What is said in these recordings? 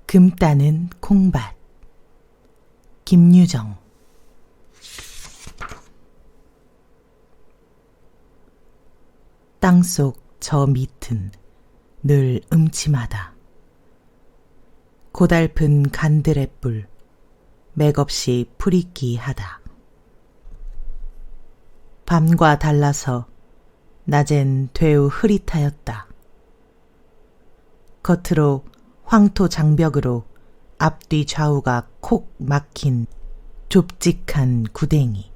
금 따는 콩밭. 김유정. 땅속 저 밑은 늘 음침하다. 고달픈 간드레불 맥없이 풀있기하다. 밤과 달라서 낮엔 되우 흐릿하였다. 겉으로 황토 장벽으로 앞뒤 좌우가 콕 막힌 좁직한 구댕이.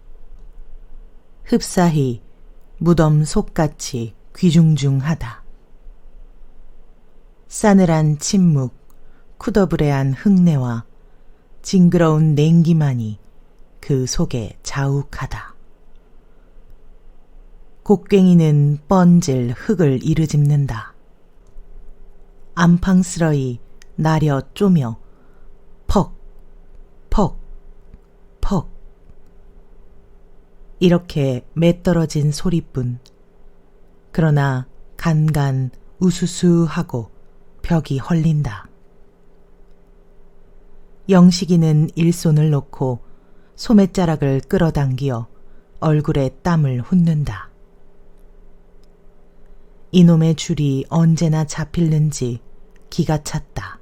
흡사히 무덤 속같이 귀중중하다. 싸늘한 침묵, 쿠더브레한 흙내와 징그러운 냉기만이 그 속에 자욱하다. 곡괭이는 뻔질 흙을 이르집는다. 안팡스러이 나려 쪼며 퍽, 퍽, 퍽. 이렇게 매떨어진 소리뿐. 그러나 간간 우수수하고 벽이 헐린다. 영식이는 일손을 놓고 소매자락을 끌어당기어 얼굴에 땀을 훑는다. 이놈의 줄이 언제나 잡힐는지 기가 찼다.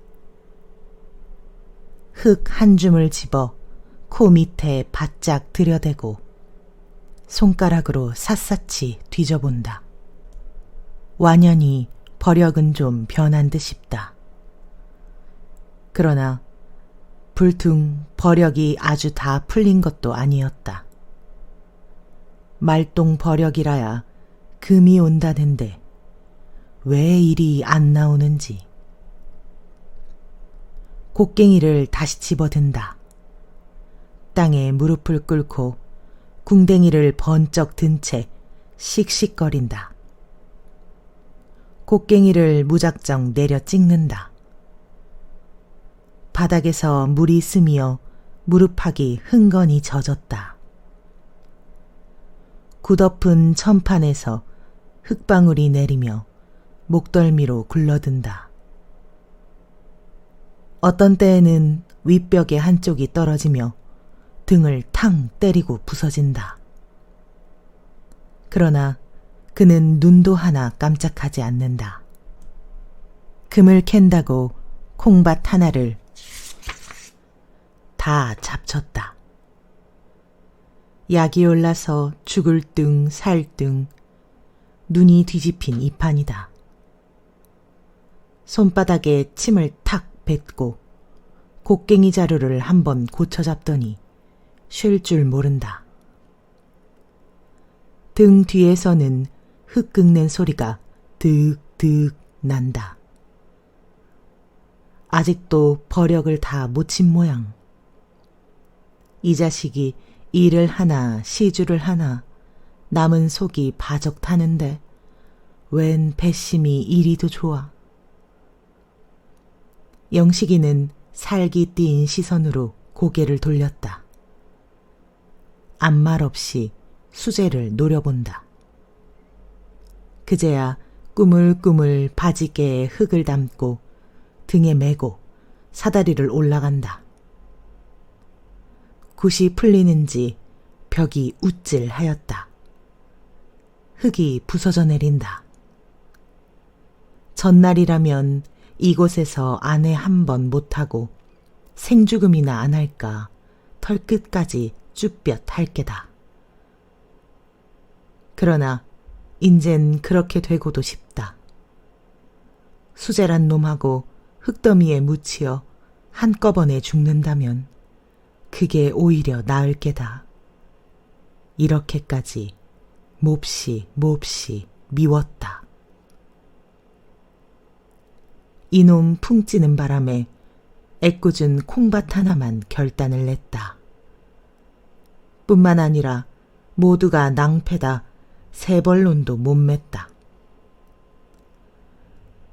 흙 한 줌을 집어 코 밑에 바짝 들여대고 손가락으로 샅샅이 뒤져본다. 완연히 버력은 좀 변한 듯 싶다. 그러나 불퉁 버력이 아주 다 풀린 것도 아니었다. 말똥 버력이라야 금이 온다는데 왜 일이 안 나오는지. 곡괭이를 다시 집어든다. 땅에 무릎을 꿇고 궁뎅이를 번쩍 든 채 씩씩거린다. 곡괭이를 무작정 내려 찍는다. 바닥에서 물이 스미어 무릎팍이 흥건히 젖었다. 굳엎은 천판에서 흙방울이 내리며 목덜미로 굴러든다. 어떤 때에는 윗벽의 한쪽이 떨어지며 등을 탕 때리고 부서진다. 그러나 그는 눈도 하나 깜짝하지 않는다. 금을 캔다고 콩밭 하나를 다 잡쳤다. 약이 올라서 죽을 등 살 등 눈이 뒤집힌 이 판이다. 손바닥에 침을 탁 뱉고 곡괭이 자루를 한번 고쳐잡더니 쉴 줄 모른다. 등 뒤에서는 흙 긁는 소리가 득득 난다. 아직도 버력을 다 못 친 모양. 이 자식이 일을 하나 시주를 하나 남은 속이 바적 타는데 웬 배심이 이리도 좋아. 영식이는 살기 띈 시선으로 고개를 돌렸다. 아무 말 없이 수제를 노려본다. 그제야 꾸물꾸물 바지개에 흙을 담고 등에 메고 사다리를 올라간다. 굿이 풀리는지 벽이 우쭐하였다. 흙이 부서져 내린다. 전날이라면 이곳에서 아내 한 번 못하고 생죽음이나 안 할까 털끝까지 쭈뼛 할 게다. 그러나 인젠 그렇게 되고도 싶다. 수제란 놈하고 흙더미에 묻히어 한꺼번에 죽는다면 그게 오히려 나을 게다. 이렇게까지 몹시 미웠다. 이놈 풍찌는 바람에 애꿎은 콩밭 하나만 결단을 냈다. 뿐만 아니라 모두가 낭패다 세벌론도 못 맸다.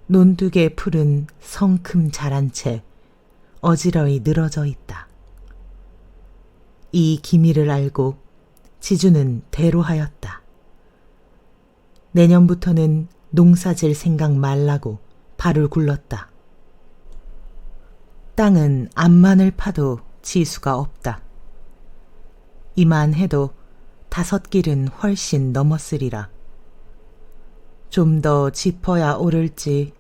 논두개 풀은 성큼 자란 채 어지러이 늘어져 있다. 이 기미를 알고 지주는 대로하였다. 내년부터는 농사질 생각 말라고 발을 굴렀다. 땅은 암만을 파도 지수가 없다. 이만해도 5길은 훨씬 넘었으리라. 좀 더 짚어야 오를지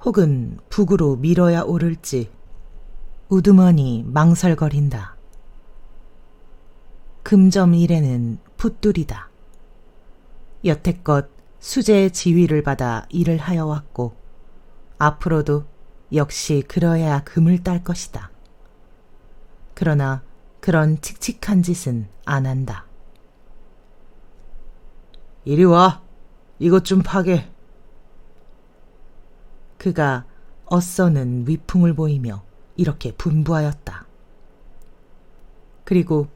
혹은 북으로 밀어야 오를지 우두머니 망설거린다. 금점 일에는 풋돌이다. 여태껏 수재의 지휘를 받아 일을 하여 왔고 앞으로도 역시 그러해야 금을 딸 것이다. 그러나 그런 칙칙한 짓은 안 한다. 이리 와. 이것 좀 파게. 그가 어써는 위풍을 보이며 이렇게 분부하였다. 그리고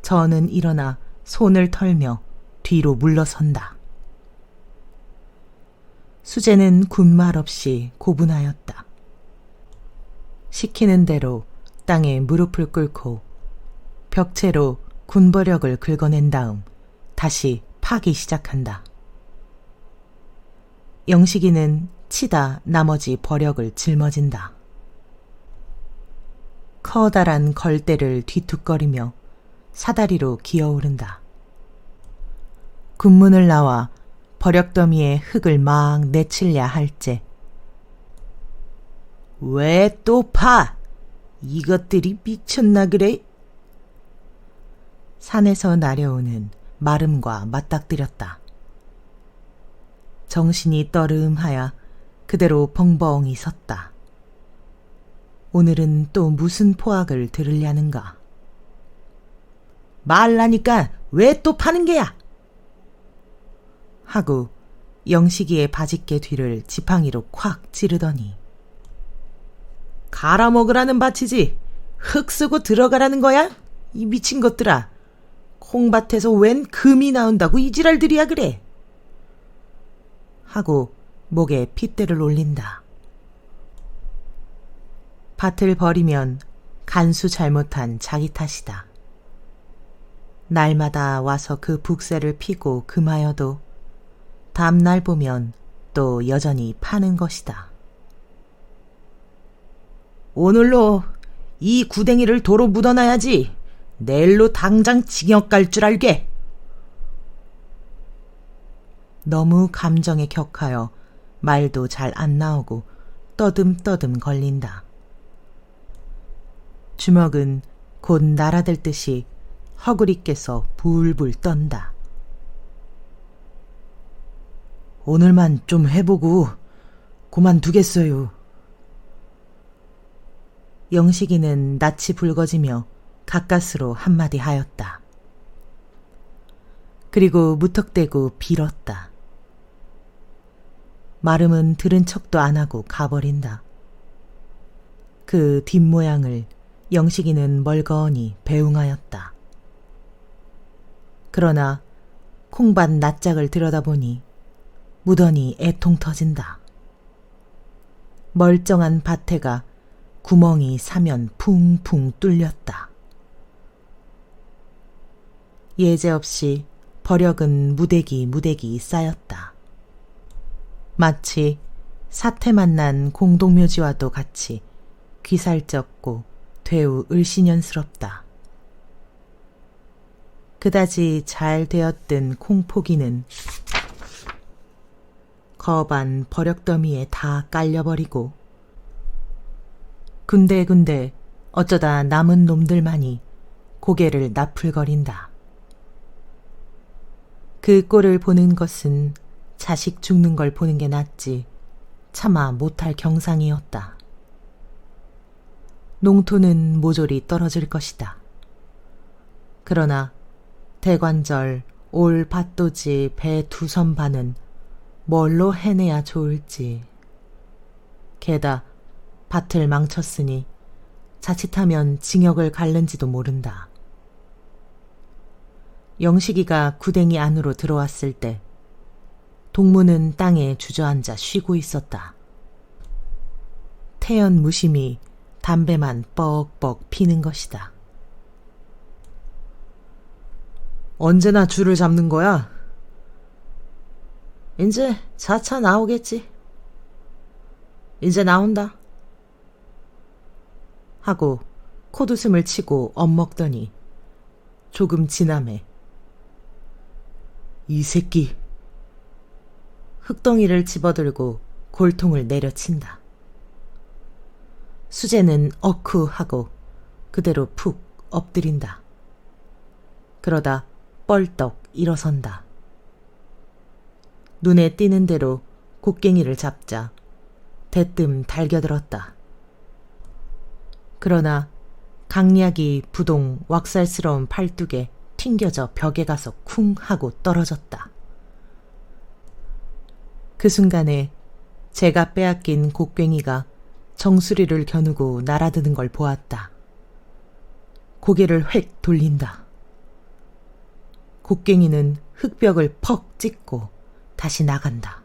저는 일어나 손을 털며 뒤로 물러선다. 수재는 군말 없이 고분하였다. 시키는 대로 땅에 무릎을 꿇고 벽체로 군버력을 긁어낸 다음 다시 파기 시작한다. 영식이는 치다 나머지 버력을 짊어진다. 커다란 걸대를 뒤툭거리며 사다리로 기어오른다. 군문을 나와 버력더미에 흙을 막 내칠랴 할째 왜 또 파? 이것들이 미쳤나 그래? 산에서 나려오는 마름과 맞닥뜨렸다. 정신이 떠름하여 그대로 벙벙이 섰다. 오늘은 또 무슨 포악을 들으려는가? 말라니까 왜 또 파는 게야? 하고 영식이의 바짓개 뒤를 지팡이로 콱 찌르더니 갈아먹으라는 밭이지 흙 쓰고 들어가라는 거야? 이 미친 것들아. 콩밭에서 웬 금이 나온다고 이 지랄들이야 그래? 하고 목에 핏대를 올린다. 밭을 버리면 간수 잘못한 자기 탓이다. 날마다 와서 그 북새를 피고 금하여도 다음날 보면 또 여전히 파는 것이다. 오늘로 이 구덩이를 도로 묻어놔야지. 내일로 당장 징역 갈 줄 알게. 너무 감정에 격하여 말도 잘 안 나오고 떠듬떠듬 걸린다. 주먹은 곧 날아들 듯이 허구리께서 불불 떤다. 오늘만 좀 해보고 그만두겠어요. 영식이는 낯이 붉어지며 가까스로 한마디 하였다. 그리고 무턱대고 빌었다. 마름은 들은 척도 안 하고 가버린다. 그 뒷모양을 영식이는 멀거니 배웅하였다. 그러나 콩밭 낯짝을 들여다보니 무던히 애통 터진다. 멀쩡한 밭에가 구멍이 사면 풍풍 뚫렸다. 예제없이 버력은 무대기 쌓였다. 마치 사태 만난 공동묘지와도 같이 귀살쩍고 되우 을씨년스럽다. 그다지 잘 되었던 콩포기는 거반 버력더미에 다 깔려버리고 군데군데 어쩌다 남은 놈들만이 고개를 나풀거린다. 그 꼴을 보는 것은 자식 죽는 걸 보는 게 낫지 차마 못할 경상이었다. 농토는 모조리 떨어질 것이다. 그러나 대관절 올 밭도지 배 2선 반은 뭘로 해내야 좋을지. 게다 밭을 망쳤으니 자칫하면 징역을 갈는지도 모른다. 영식이가 구덩이 안으로 들어왔을 때 동무는 땅에 주저앉아 쉬고 있었다. 태연 무심히 담배만 뻑뻑 피는 것이다. 언제나 줄을 잡는 거야? 이제 자차 나오겠지. 이제 나온다. 하고 콧웃음을 치고 엿먹더니 조금 지남해 이 새끼 흙덩이를 집어들고 골통을 내려친다. 수재는 어쿠 하고 그대로 푹 엎드린다. 그러다 뻘떡 일어선다. 눈에 띄는 대로 곡괭이를 잡자 대뜸 달겨들었다. 그러나 강약이 부동 왁살스러운 팔뚝에 튕겨져 벽에 가서 쿵 하고 떨어졌다. 그 순간에 제가 빼앗긴 곡괭이가 정수리를 겨누고 날아드는 걸 보았다. 고개를 획 돌린다. 곡괭이는 흙벽을 퍽 찍고 다시 나간다.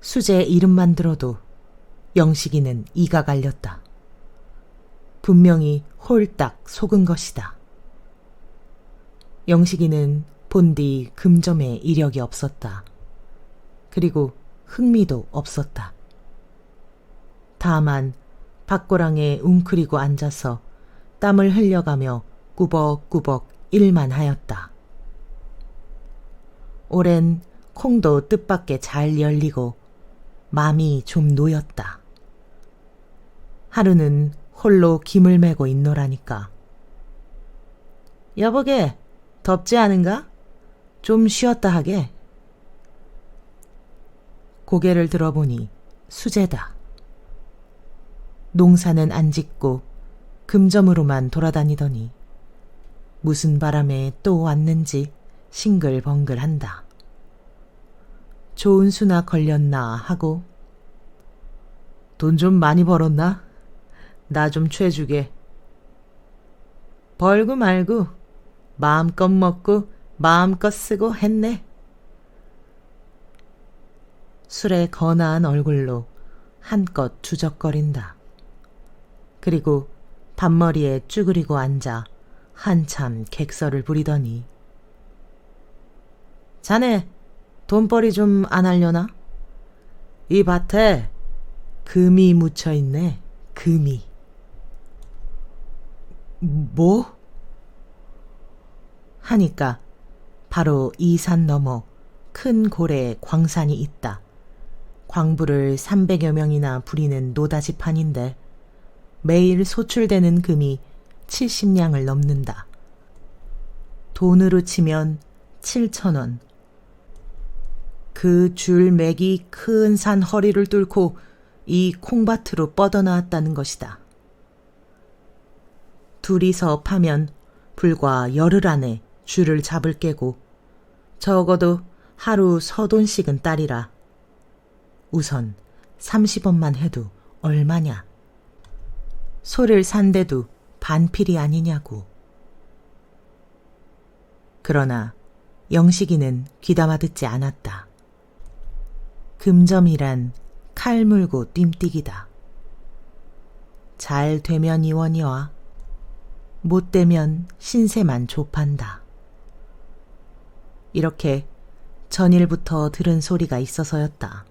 수재 이름만 들어도 영식이는 이가 갈렸다. 분명히 홀딱 속은 것이다. 영식이는 본디 금점에 이력이 없었다. 그리고 흥미도 없었다. 다만 밭고랑에 웅크리고 앉아서 땀을 흘려가며 꾸벅꾸벅 일만 하였다. 올해는 콩도 뜻밖에 잘 열리고 마음이 좀 놓였다. 하루는 홀로 김을 메고 있노라니까. 여보게, 덥지 않은가? 좀 쉬었다 하게. 고개를 들어보니 수재다. 농사는 안 짓고 금점으로만 돌아다니더니 무슨 바람에 또 왔는지 싱글벙글한다. 좋은 수나 걸렸나 하고 돈 좀 많이 벌었나? 나 좀 죄주게. 벌고 말고 마음껏 먹고 마음껏 쓰고 했네. 술에 거나한 얼굴로 한껏 주적거린다. 그리고 밥머리에 쭈그리고 앉아 한참 객설을 부리더니 자네 돈벌이 좀 안 하려나? 이 밭에 금이 묻혀있네. 금이. 뭐? 하니까 바로 이 산 너머 큰 고래에 광산이 있다. 광부를 300여 명이나 부리는 노다지판인데 매일 소출되는 금이 70냥을 넘는다. 돈으로 치면 7,000원. 그 줄맥이 큰 산 허리를 뚫고 이 콩밭으로 뻗어나왔다는 것이다. 둘이서 파면 불과 열흘 안에 줄을 잡을 깨고 적어도 하루 서돈씩은 따리라. 우선 30원만 해도 얼마냐. 소를 산데도 반필이 아니냐고. 그러나 영식이는 귀담아 듣지 않았다. 금점이란 칼 물고 뜀뛰기다. 잘 되면 이원이와 못 되면 신세만 좁한다. 이렇게 전일부터 들은 소리가 있어서였다.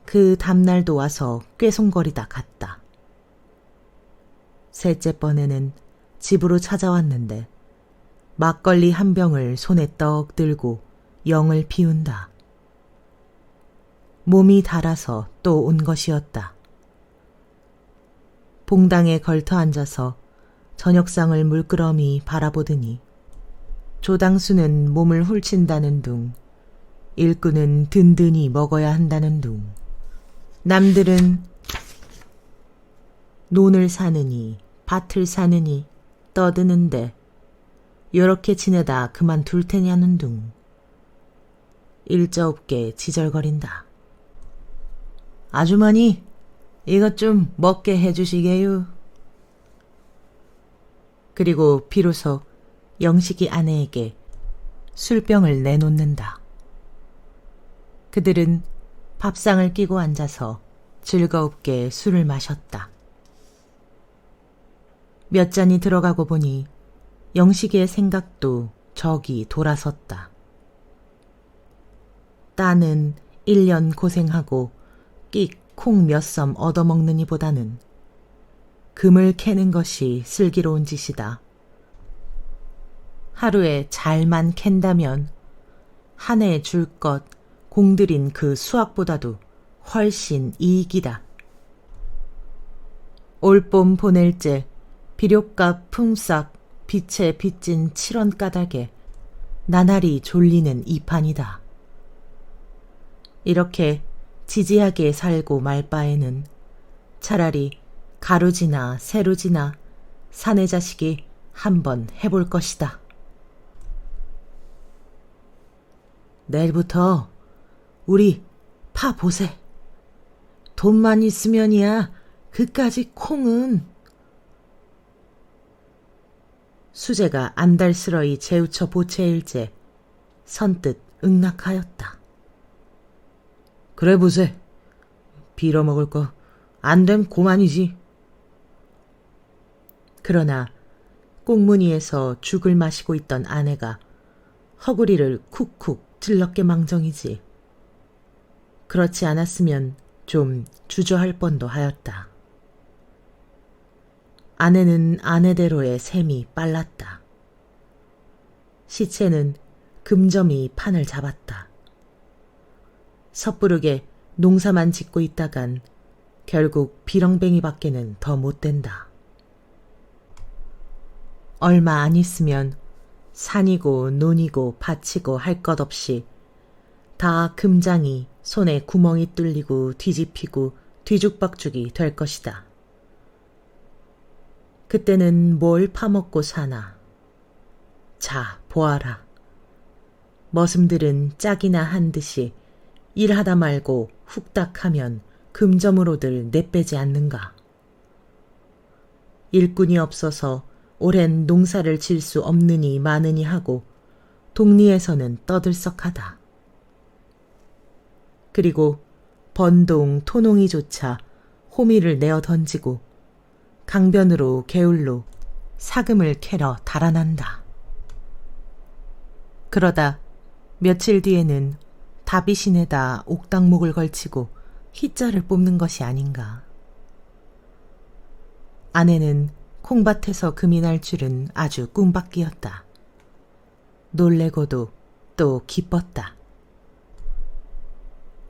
그 다음날도 와서 꾀송거리다 갔다. 셋째 번에는 집으로 찾아왔는데 막걸리 한 병을 손에 떡 들고 영을 피운다. 몸이 달아서 또 온 것이었다. 봉당에 걸터 앉아서 저녁상을 물끄러미 바라보더니 조당수는 몸을 훌친다는 둥, 일꾼은 든든히 먹어야 한다는 둥, 남들은 논을 사느니 밭을 사느니 떠드는데 요렇게 지내다 그만둘 테냐는 둥, 일저없게 지절거린다. 아주머니, 이것 좀 먹게 해주시게요. 그리고 비로소 영식이 아내에게 술병을 내놓는다. 그들은 밥상을 끼고 앉아서 즐겁게 술을 마셨다. 몇 잔이 들어가고 보니 영식이의 생각도 저기 돌아섰다. 딸은 1년 고생하고 끽 콩 몇 섬 얻어먹느니보다는 금을 캐는 것이 슬기로운 짓이다. 하루에 잘만 캔다면 한 해에 줄 것 공들인 그 수확보다도 훨씬 이익이다. 올봄 보낼제 비료값 품삯 빛에 빚진 7원 까닭에 나날이 졸리는 이 판이다. 이렇게 지지하게 살고 말 바에는 차라리 가루지나 세루지나 사내 자식이 한번 해볼 것이다. 내일부터 우리 파 보세. 돈만 있으면이야 그까지 콩은. 수재가 안달스러이 재우쳐 보채일제 선뜻 응낙하였다. 그래 보세. 빌어먹을 거 안됨 고만이지. 그러나 꽁무니에서 죽을 마시고 있던 아내가 허구리를 쿡쿡 찔렀게 망정이지. 그렇지 않았으면 좀 주저할 뻔도 하였다. 아내는 아내대로의 셈이 빨랐다. 시체는 금점이 판을 잡았다. 섣부르게 농사만 짓고 있다간 결국 비렁뱅이밖에는 더 못된다. 얼마 안 있으면 산이고 논이고 밭이고 할 것 없이 다 금장이 손에 구멍이 뚫리고 뒤집히고 뒤죽박죽이 될 것이다. 그때는 뭘 파먹고 사나. 자, 보아라. 머슴들은 짝이나 한 듯이 일하다 말고 훅닥하면 금점으로들 내빼지 않는가. 일꾼이 없어서 오랜 농사를 질 수 없느니 마느니 하고 동리에서는 떠들썩하다. 그리고 번동 토농이조차 호미를 내어 던지고 강변으로 게을로 사금을 캐러 달아난다. 그러다 며칠 뒤에는 다비신에다 옥당목을 걸치고 희자를 뽑는 것이 아닌가. 아내는 콩밭에서 금이 날 줄은 아주 꿈밖이었다. 놀래고도 또 기뻤다.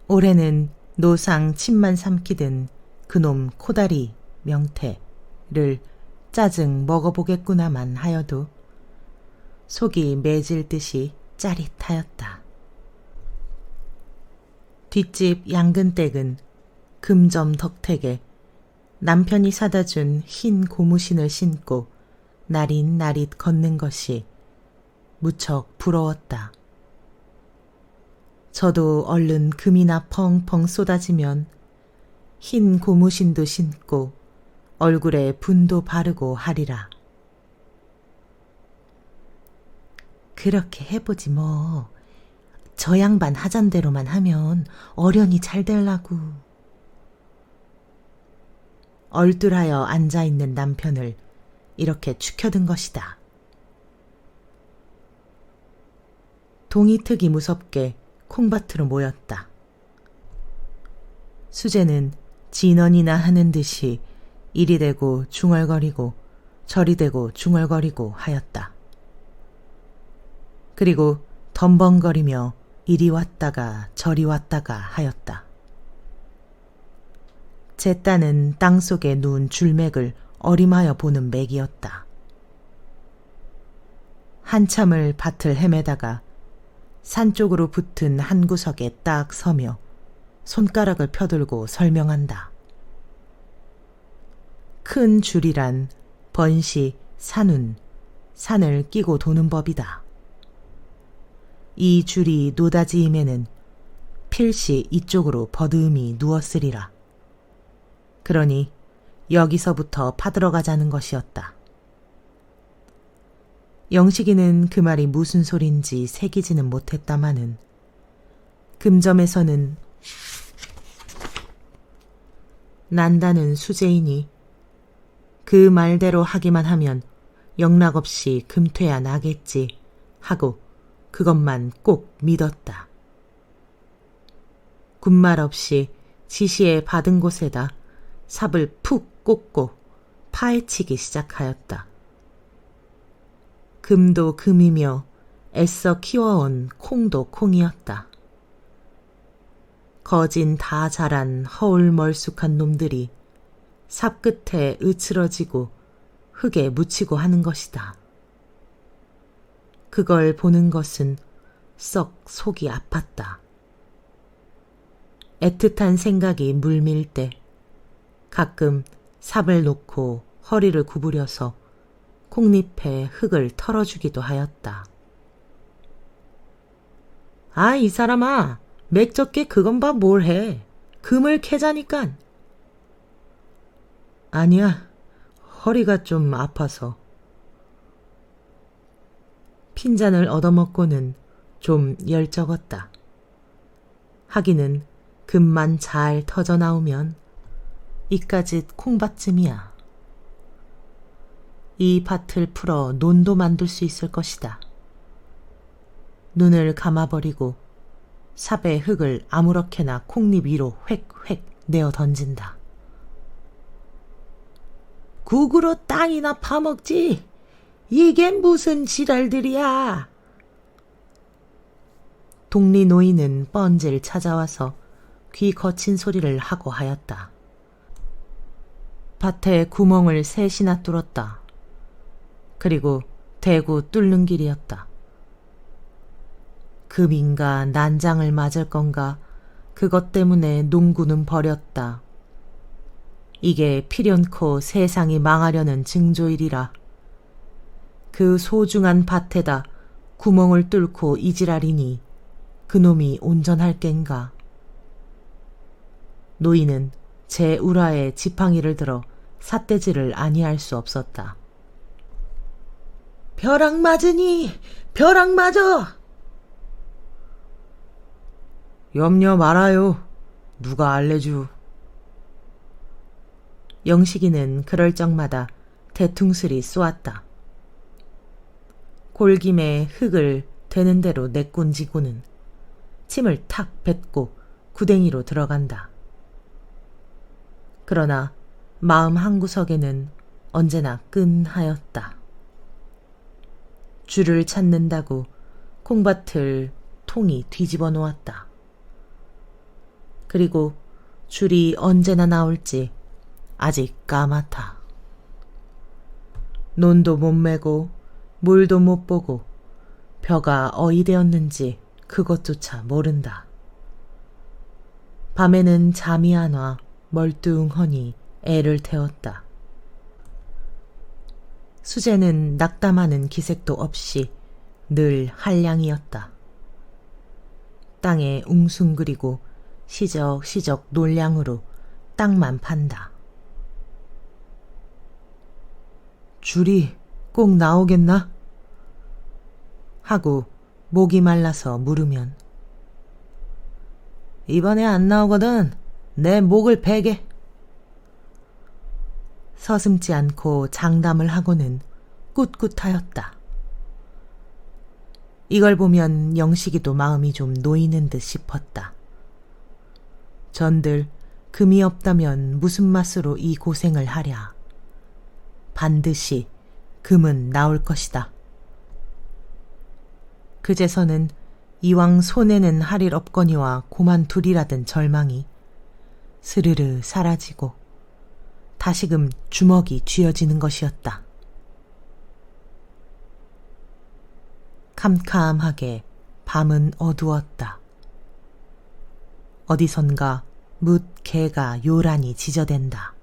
올해는 노상 침만 삼키던 그놈 코다리 명태를 짜증 먹어보겠구나만 하여도 속이 매질 듯이 짜릿하였다. 뒷집 양근댁은 금점 덕택에 남편이 사다 준 흰 고무신을 신고 나릿나릿 걷는 것이 무척 부러웠다. 저도 얼른 금이나 펑펑 쏟아지면 흰 고무신도 신고 얼굴에 분도 바르고 하리라. 그렇게 해보지 뭐. 저 양반 하잔대로만 하면 어련히 잘 될라고. 얼뚤하여 앉아있는 남편을 이렇게 축혀든 것이다. 동이특이 무섭게 콩밭으로 모였다. 수재는 진언이나 하는 듯이 이리 대고 중얼거리고 저리 대고 중얼거리고 하였다. 그리고 덤벙거리며 이리 왔다가 저리 왔다가 하였다. 제 딴은 땅속에 누운 줄맥을 어림하여 보는 맥이었다. 한참을 밭을 헤매다가 산 쪽으로 붙은 한 구석에 딱 서며 손가락을 펴들고 설명한다. 큰 줄이란 번시, 산운, 산을 끼고 도는 법이다. 이 줄이 노다지임에는 필시 이쪽으로 버드음이 누웠으리라. 그러니 여기서부터 파들어가자는 것이었다. 영식이는 그 말이 무슨 소린지 새기지는 못했다마는 금점에서는 난다는 수재이니 그 말대로 하기만 하면 영락없이 금퇴야 나겠지 하고 그것만 꼭 믿었다. 군말 없이 지시에 받은 곳에다 삽을 푹 꽂고 파헤치기 시작하였다. 금도 금이며 애써 키워온 콩도 콩이었다. 거진 다 자란 허울멀쑥한 놈들이 삽 끝에 으츠러지고 흙에 묻히고 하는 것이다. 그걸 보는 것은 썩 속이 아팠다. 애틋한 생각이 물밀 때 가끔 삽을 놓고 허리를 구부려서 콩잎에 흙을 털어주기도 하였다. 아, 이 사람아, 맥적게 그건 봐 뭘 해. 금을 캐자니깐. 아니야, 허리가 좀 아파서. 핀잔을 얻어먹고는 좀 열적었다. 하기는 금만 잘 터져 나오면 이까짓 콩밭쯤이야. 이 밭을 풀어 논도 만들 수 있을 것이다. 눈을 감아버리고 삽의 흙을 아무렇게나 콩잎 위로 획획 내어 던진다. 국으로 땅이나 파먹지. 이게 무슨 지랄들이야. 동리 노인은 뻔질 찾아와서 귀 거친 소리를 하고 하였다. 밭에 구멍을 셋이나 뚫었다. 그리고 대구 뚫는 길이었다. 금인가 난장을 맞을 건가 그것 때문에 농구는 버렸다. 이게 필연코 세상이 망하려는 징조이리라. 그 소중한 밭에다 구멍을 뚫고 이지랄이니 그놈이 온전할 겐가. 노인은 제 우라에 지팡이를 들어 삿대질을 아니할 수 없었다. 벼락 맞으니 벼락 맞어. 염려 말아요. 누가 알레주. 영식이는 그럴 적마다 대퉁술이 쏘았다. 골김에 흙을 되는 대로 내꼰지고는 침을 탁 뱉고 구덩이로 들어간다. 그러나 마음 한구석에는 언제나 끈하였다. 쥐를 찾는다고 콩밭을 통이 뒤집어 놓았다. 그리고 줄이 언제나 나올지 아직 까맣다. 논도 못 메고 물도 못 보고 벼가 어이되었는지 그것조차 모른다. 밤에는 잠이 안 와 멀뚱하니 애를 태웠다. 수제는 낙담하는 기색도 없이 늘 한량이었다. 땅에 웅숭그리고 시적시적 놀량으로 땅만 판다. 줄이 꼭 나오겠나? 하고 목이 말라서 물으면 이번에 안 나오거든 내 목을 베게. 서슴지 않고 장담을 하고는 꿋꿋하였다. 이걸 보면 영식이도 마음이 좀 놓이는 듯 싶었다. 전들 금이 없다면 무슨 맛으로 이 고생을 하랴. 반드시 금은 나올 것이다. 그제서는 이왕 손에는 할 일 없거니와 고만두리라던 절망이 스르르 사라지고 다시금 주먹이 쥐어지는 것이었다. 캄캄하게 밤은 어두웠다. 어디선가 뭇 개가 요란히 짖어댄다.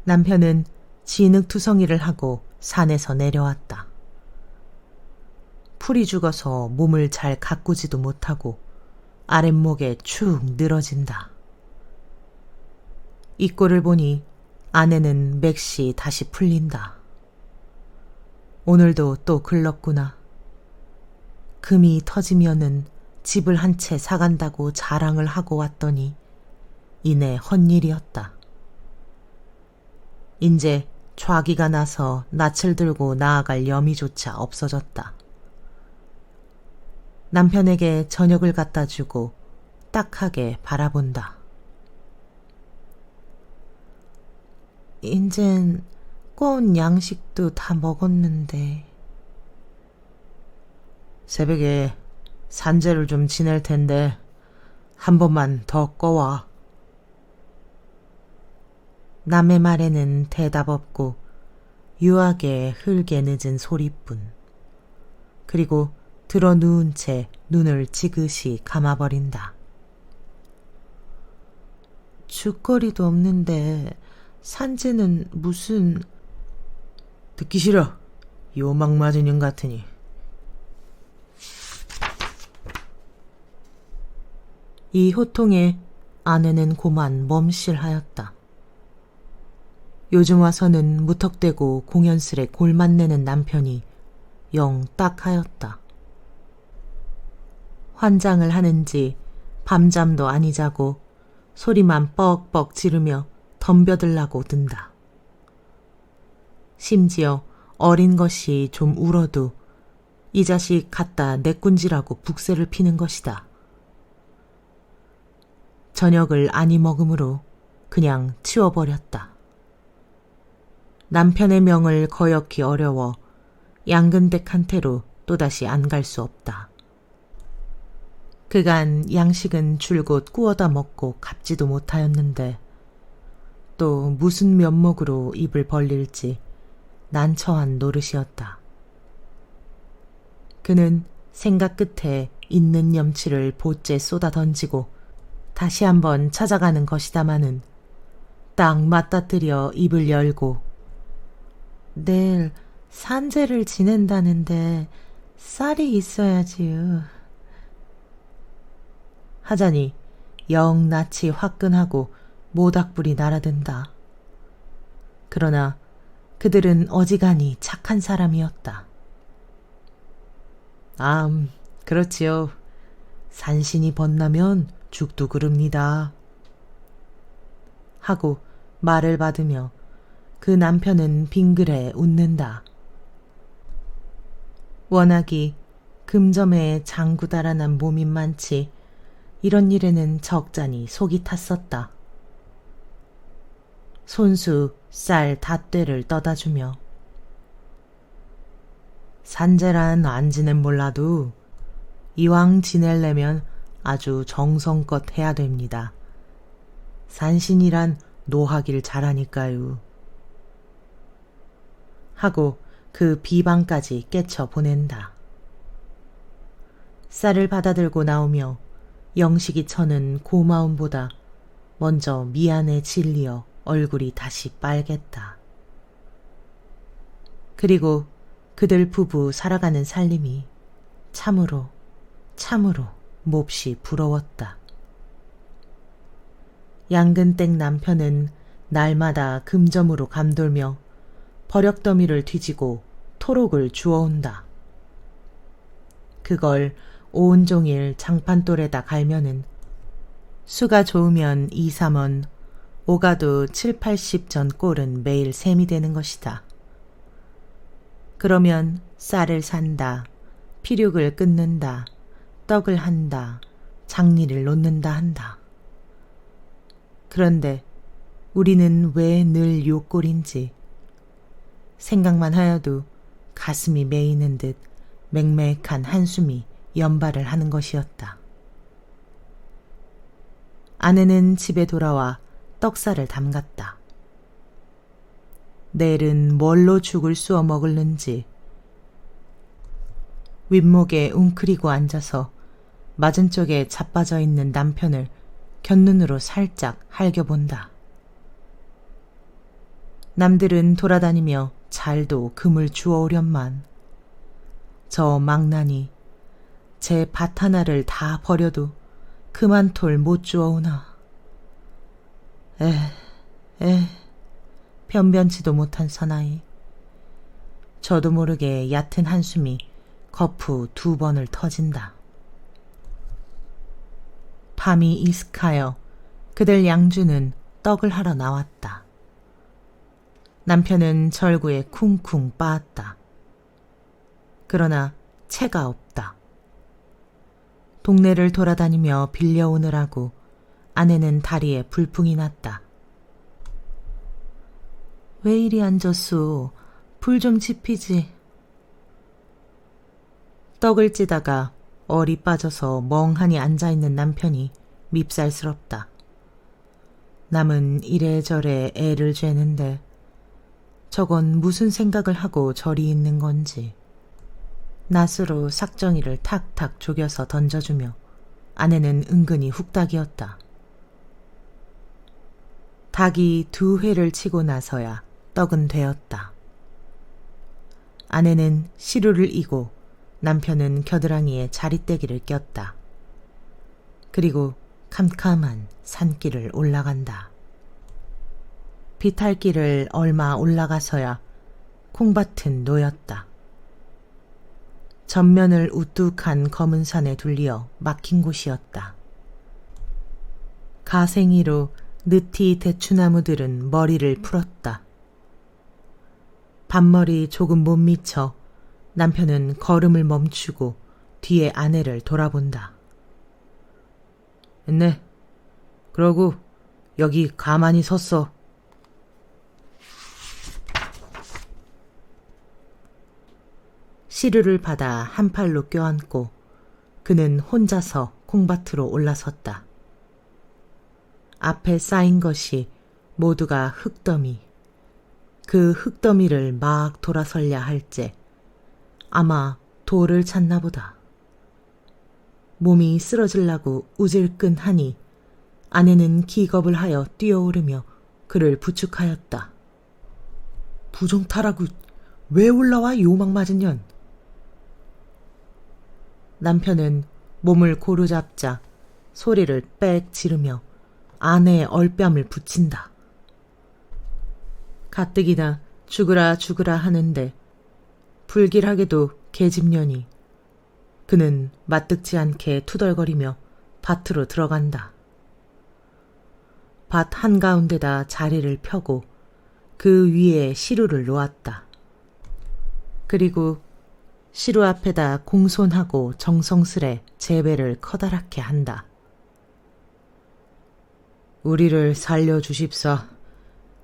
남편은 진흙투성이를 하고 산에서 내려왔다. 풀이 죽어서 몸을 잘 가꾸지도 못하고 아랫목에 축 늘어진다. 이 꼴을 보니 아내는 맥시 다시 풀린다. 오늘도 또 글렀구나. 금이 터지면은 집을 한 채 사간다고 자랑을 하고 왔더니 이내 헛일이었다. 인제 좌기가 나서 낯을 들고 나아갈 여미조차 없어졌다. 남편에게 저녁을 갖다 주고 딱딱하게 바라본다. 인젠 꼬운 양식도 다 먹었는데. 새벽에 산재를 좀 지낼 텐데 한 번만 더 꺼와. 남의 말에는 대답 없고 유하게 흘게 늦은 소리뿐. 그리고 들어 누운 채 눈을 지그시 감아버린다. 죽거리도 없는데 산재는 무슨... 듣기 싫어. 요망 맞은 년 같으니. 이 호통에 아내는 고만 멈실하였다. 요즘 와서는 무턱대고 공연스레 골맛내는 남편이 영 딱하였다. 환장을 하는지 밤잠도 아니 자고 소리만 뻑뻑 지르며 덤벼들라고 든다. 심지어 어린 것이 좀 울어도 이 자식 갖다 내꾼지라고 북새를 피는 것이다. 저녁을 아니 먹으므로 그냥 치워버렸다. 남편의 명을 거역히 어려워 양근댁한테로 또다시 안 갈 수 없다. 그간 양식은 줄곧 구워다 먹고 갚지도 못하였는데 또 무슨 면목으로 입을 벌릴지 난처한 노릇이었다. 그는 생각 끝에 있는 염치를 보째 쏟아 던지고 다시 한번 찾아가는 것이다마는 딱 맞닥뜨려 입을 열고 내일 산재를 지낸다는데 쌀이 있어야지요. 하자니 영 낯이 화끈하고 모닥불이 날아든다. 그러나 그들은 어지간히 착한 사람이었다. 그렇지요. 산신이 번나면 죽도 그릅니다. 하고 말을 받으며 그 남편은 빙그레 웃는다. 워낙이 금점에 장구 달아난 몸인 많지 이런 일에는 적잖이 속이 탔었다. 손수 쌀 닷대를 떠다주며 산재란 안지는 몰라도 이왕 지낼려면 아주 정성껏 해야 됩니다. 산신이란 노하기를 잘하니까요. 하고 그 비방까지 깨쳐 보낸다. 쌀을 받아들고 나오며 영식이 쳐는 고마움보다 먼저 미안해 질리어 얼굴이 다시 빨갰다. 그리고 그들 부부 살아가는 살림이 참으로 몹시 부러웠다. 양근댁 남편은 날마다 금점으로 감돌며 버럭더미를 뒤지고 토록을 주워온다. 그걸 온종일 장판돌에다 갈면은 수가 좋으면 2, 3원, 오가도 7, 80전 꼴은 매일 셈이 되는 것이다. 그러면 쌀을 산다, 피륙을 끊는다, 떡을 한다, 장리를 놓는다 한다. 그런데 우리는 왜 늘 요 꼴인지 생각만 하여도 가슴이 메이는 듯 맹맹한 한숨이 연발을 하는 것이었다. 아내는 집에 돌아와 떡살을 담갔다. 내일은 뭘로 죽을 쑤어 먹을는지 윗목에 웅크리고 앉아서 맞은 쪽에 자빠져 있는 남편을 곁눈으로 살짝 할겨본다. 남들은 돌아다니며 잘도 금을 주워오련만 저 망나니 제 밭 하나를 다 버려도 그만 톨 못 주워오나. 변변치도 못한 사나이. 저도 모르게 얕은 한숨이 거푸 2번을 터진다. 밤이 이슥하여 그들 양주는 떡을 하러 나왔다. 남편은 절구에 쿵쿵 빻았다. 그러나 채가 없다. 동네를 돌아다니며 빌려오느라고 아내는 다리에 불풍이 났다. 왜 이리 앉았소? 불 좀 지피지. 떡을 찌다가 얼이 빠져서 멍하니 앉아있는 남편이 밉살스럽다. 남은 이래저래 애를 죄는데 저건 무슨 생각을 하고 저리 있는 건지. 낫으로 삭정이를 탁탁 조겨서 던져주며 아내는 은근히 훅닥이었다. 닭이 2회를 치고 나서야 떡은 되었다. 아내는 시루를 이고 남편은 겨드랑이에 자릿대기를 꼈다. 그리고 캄캄한 산길을 올라간다. 비탈길을 얼마 올라가서야 콩밭은 놓였다. 전면을 우뚝한 검은 산에 둘리어 막힌 곳이었다. 가생이로 느티 대추나무들은 머리를 풀었다. 밤머리 조금 못 미쳐 남편은 걸음을 멈추고 뒤에 아내를 돌아본다. 네, 그러고 여기 가만히 섰어. 시루를 받아 한 팔로 껴안고 그는 혼자서 콩밭으로 올라섰다. 앞에 쌓인 것이 모두가 흙더미. 그 흙더미를 막 돌아설려 할째 아마 돌을 찾나 보다. 몸이 쓰러질라고 우질끈하니 아내는 기겁을 하여 뛰어오르며 그를 부축하였다. 부정타라고 왜 올라와 요막 맞은 년. 남편은 몸을 고루 잡자 소리를 빽 지르며 아내의 얼뺨을 붙인다. 가뜩이나 죽으라 죽으라 하는데 불길하게도 계집년이 그는 맞득지 않게 투덜거리며 밭으로 들어간다. 밭 한가운데다 자리를 펴고 그 위에 시루를 놓았다. 그리고 시루 앞에다 공손하고 정성스레 제배를 커다랗게 한다. 우리를 살려주십사.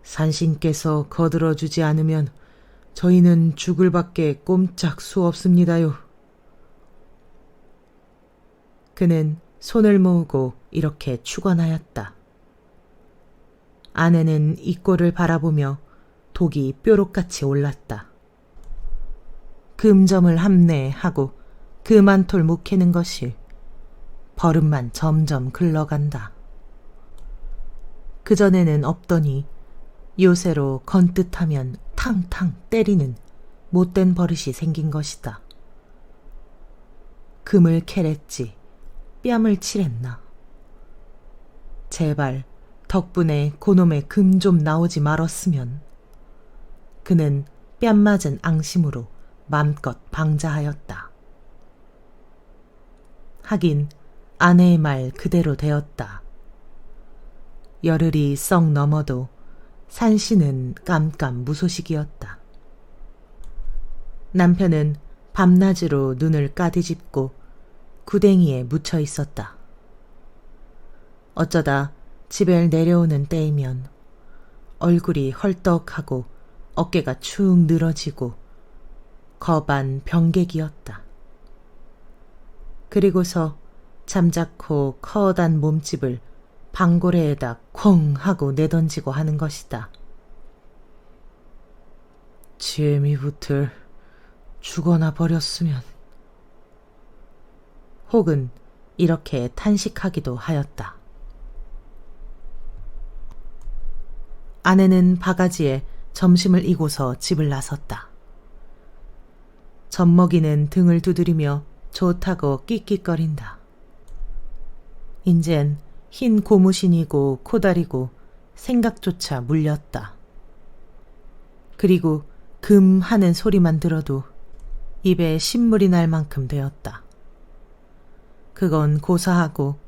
산신께서 거들어주지 않으면 저희는 죽을 밖에 꼼짝 수 없습니다요. 그는 손을 모으고 이렇게 축원하였다. 아내는 이 꼴을 바라보며 독이 뾰록같이 올랐다. 금점을 함내하고 그 만톨 묵히는 것이 버릇만 점점 글러간다. 그전에는 없더니 요새로 건뜻하면 탕탕 때리는 못된 버릇이 생긴 것이다. 금을 캐랬지 뺨을 칠했나. 제발 덕분에 고놈의 금 좀 나오지 말았으면. 그는 뺨 맞은 앙심으로 맘껏 방자하였다. 하긴 아내의 말 그대로 되었다. 열흘이 썩 넘어도 산신은 깜깜무소식이었다. 남편은 밤낮으로 눈을 까디집고 구댕이에 묻혀 있었다. 어쩌다 집에 내려오는 때이면 얼굴이 헐떡하고 어깨가 축 늘어지고 거반 병객이었다. 그리고서 잠자코 커다란 몸집을 방고래에다 콩 하고 내던지고 하는 것이다. 재미부터 죽어나 버렸으면. 혹은 이렇게 탄식하기도 하였다. 아내는 바가지에 점심을 이고서 집을 나섰다. 젖먹이는 등을 두드리며 좋다고 끽끽거린다. 인젠 흰 고무신이고 코다리고 생각조차 물렸다. 그리고 금 하는 소리만 들어도 입에 신물이 날 만큼 되었다. 그건 고사하고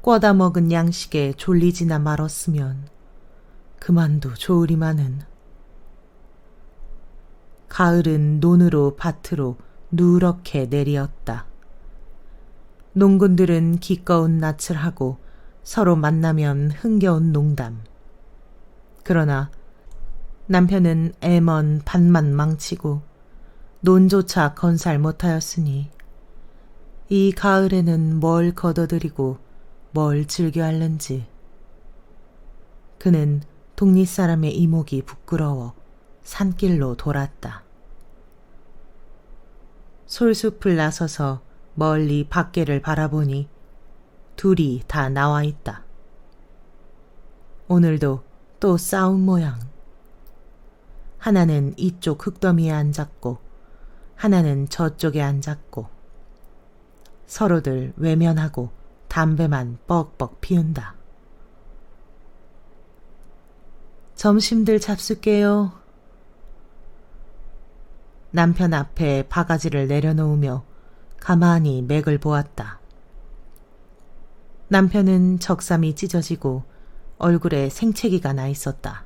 꿔다 먹은 양식에 졸리지나 말았으면 그만도 좋으리마는. 가을은 논으로 밭으로 누렇게 내리었다. 농군들은 기꺼운 낯을 하고 서로 만나면 흥겨운 농담. 그러나 남편은 애먼 밭만 망치고 논조차 건살 못하였으니 이 가을에는 뭘 거둬들이고 뭘 즐겨할는지 그는 동리 사람의 이목이 부끄러워 산길로 돌았다. 솔숲을 나서서 멀리 밖에를 바라보니 둘이 다 나와 있다. 오늘도 또 싸운 모양. 하나는 이쪽 흙더미에 앉았고 하나는 저쪽에 앉았고 서로들 외면하고 담배만 뻑뻑 피운다. 점심들 잡술게요. 남편 앞에 바가지를 내려놓으며 가만히 맥을 보았다. 남편은 적삼이 찢어지고 얼굴에 생채기가 나 있었다.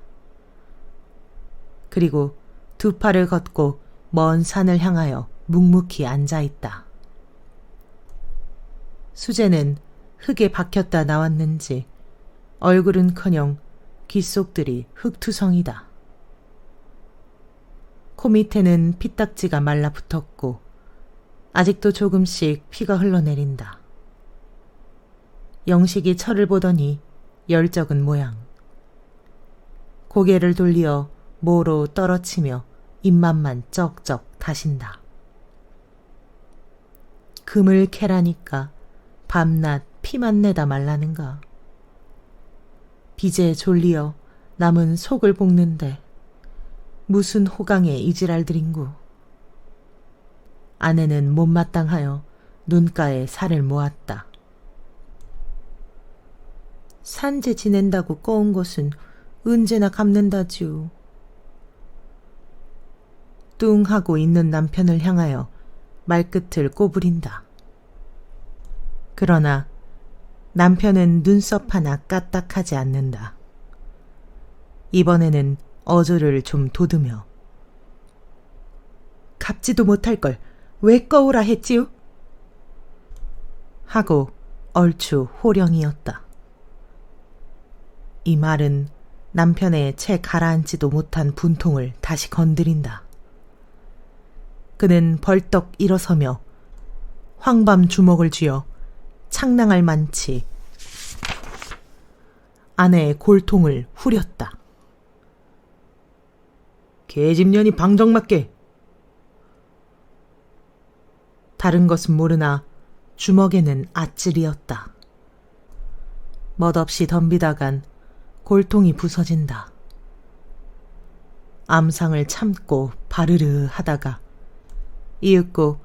그리고 두 팔을 걷고 먼 산을 향하여 묵묵히 앉아있다. 수제는 흙에 박혔다 나왔는지 얼굴은커녕 귓속들이 흙투성이다. 코 밑에는 피딱지가 말라붙었고 아직도 조금씩 피가 흘러내린다. 영식이 철을 보더니 열적은 모양. 고개를 돌리어 모로 떨어치며 입맛만 쩍쩍 다신다. 금을 캐라니까 밤낮 피만 내다 말라는가. 빚에 졸리어 남은 속을 볶는데 무슨 호강에 이지랄들인구. 아내는 못마땅하여 눈가에 살을 모았다. 산재 지낸다고 꺼온 것은 언제나 갚는다지요. 뚱 하고 있는 남편을 향하여 말끝을 꼬부린다. 그러나 남편은 눈썹 하나 까딱하지 않는다. 이번에는 어조를 좀 돋으며 갚지도 못할 걸 왜 꺼오라 했지요? 하고 얼추 호령이었다. 이 말은 남편의 채 가라앉지도 못한 분통을 다시 건드린다. 그는 벌떡 일어서며 황밤 주먹을 쥐어 창랑할 만치 아내의 골통을 후렸다. 계집년이 방정맞게. 다른 것은 모르나 주먹에는 아찔이었다. 멋없이 덤비다간 골통이 부서진다. 암상을 참고 바르르 하다가 이윽고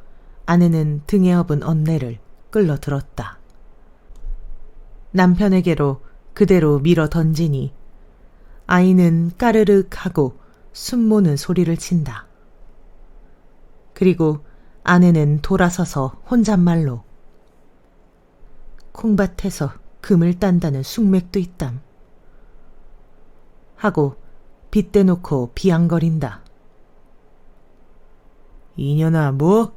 아내는 등에 업은 언내를 끌러들었다. 남편에게로 그대로 밀어 던지니 아이는 까르륵 하고 숨모는 소리를 친다. 그리고 아내는 돌아서서 혼잣말로 콩밭에서 금을 딴다는 숙맥도 있담 하고 빗대놓고 비앙거린다. 이년아 뭐?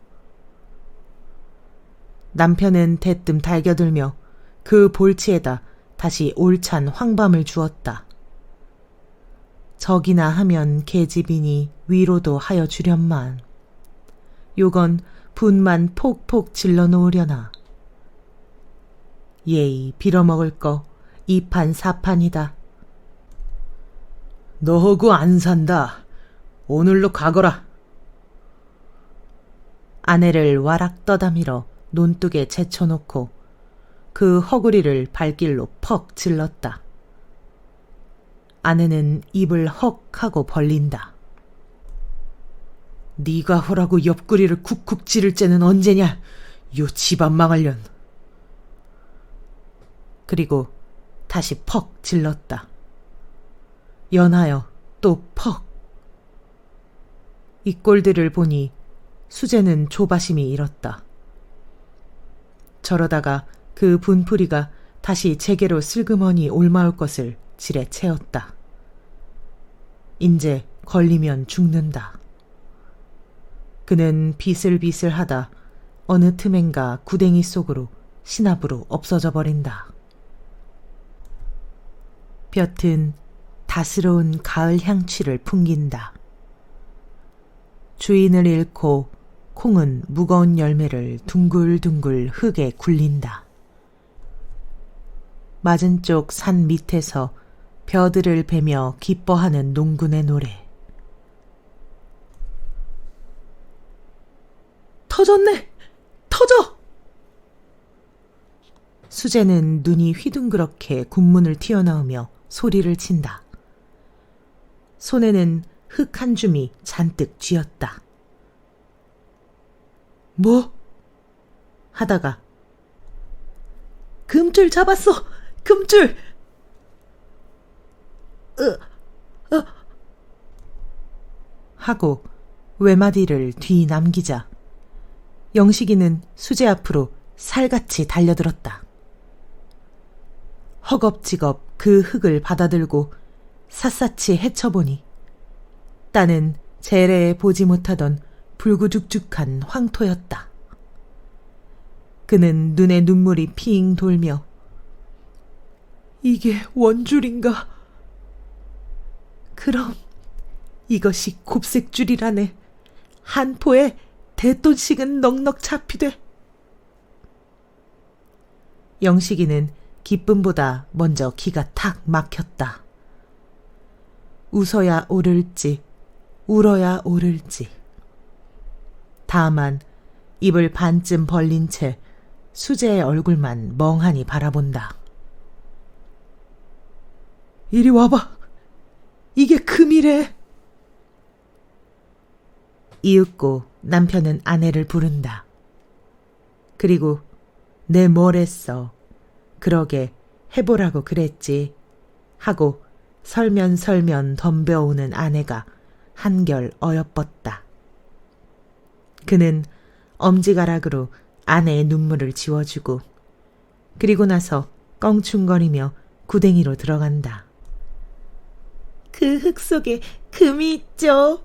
남편은 대뜸 달겨들며 그 볼치에다 다시 올찬 황밤을 주었다. 적이나 하면 계집이니 위로도 하여 주련만. 요건 분만 폭폭 질러 놓으려나. 예의 빌어먹을 거 이판 사판이다. 너하고 안 산다. 오늘로 가거라. 아내를 와락 떠다밀어 논둑에 제쳐놓고 그 허구리를 발길로 퍽 질렀다. 아내는 입을 헉 하고 벌린다. 네가 허라고 옆구리를 쿡쿡 찌를 째는 언제냐? 요 집안 망할련. 그리고 다시 퍽 질렀다. 연하여 또 퍽. 이 꼴들을 보니 수제는 조바심이 일었다. 저러다가 그 분풀이가 다시 제게로 슬그머니 올마올 것을 지레 채웠다. 인제 걸리면 죽는다. 그는 비슬비슬하다 어느 틈엔가 구덩이 속으로 신압으로 없어져 버린다. 볕은 다스러운 가을 향취를 풍긴다. 주인을 잃고 콩은 무거운 열매를 둥글둥글 흙에 굴린다. 맞은 쪽 산 밑에서 벼들을 베며 기뻐하는 농군의 노래. 터졌네! 터져! 수재는 눈이 휘둥그렇게 군문을 튀어나오며 소리를 친다. 손에는 흙 한 줌이 잔뜩 쥐었다. 뭐? 하다가 금줄 잡았어! 금줄! 하고 외마디를 뒤남기자 영식이는 수재 앞으로 살같이 달려들었다. 허겁지겁 그 흙을 받아들고 샅샅이 헤쳐보니 따는 재래에 보지 못하던 불구죽죽한 황토였다. 그는 눈에 눈물이 핑 돌며 이게 원줄인가? 그럼 이것이 곱색줄이라네. 한 포에 대돈씩은 넉넉 잡히되. 영식이는 기쁨보다 먼저 기가 탁 막혔다. 웃어야 오를지 울어야 오를지. 다만 입을 반쯤 벌린 채 수재의 얼굴만 멍하니 바라본다. 이리 와봐. 이게 금이래. 이윽고 남편은 아내를 부른다. 그리고 내 뭘 했어. 그러게 해보라고 그랬지. 하고 설면설면 덤벼오는 아내가 한결 어여뻤다. 그는 엄지가락으로 아내의 눈물을 지워주고 그리고 나서 껑충거리며 구덩이로 들어간다. 그 흙 속에 금이 있죠.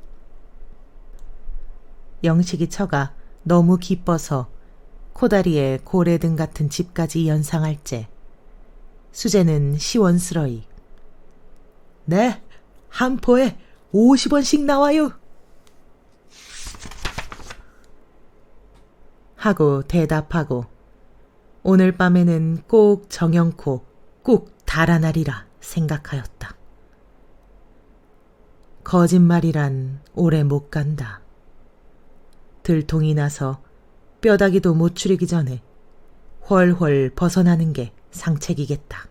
영식이 처가 너무 기뻐서 코다리에 고래등 같은 집까지 연상할째 수재는 시원스러이 네, 한 포에 50원씩 나와요. 하고 대답하고 오늘 밤에는 꼭 정연코 꼭 달아나리라 생각하였다. 거짓말이란 오래 못 간다. 들통이 나서 뼈다귀도 못 추리기 전에 훨훨 벗어나는 게 상책이겠다.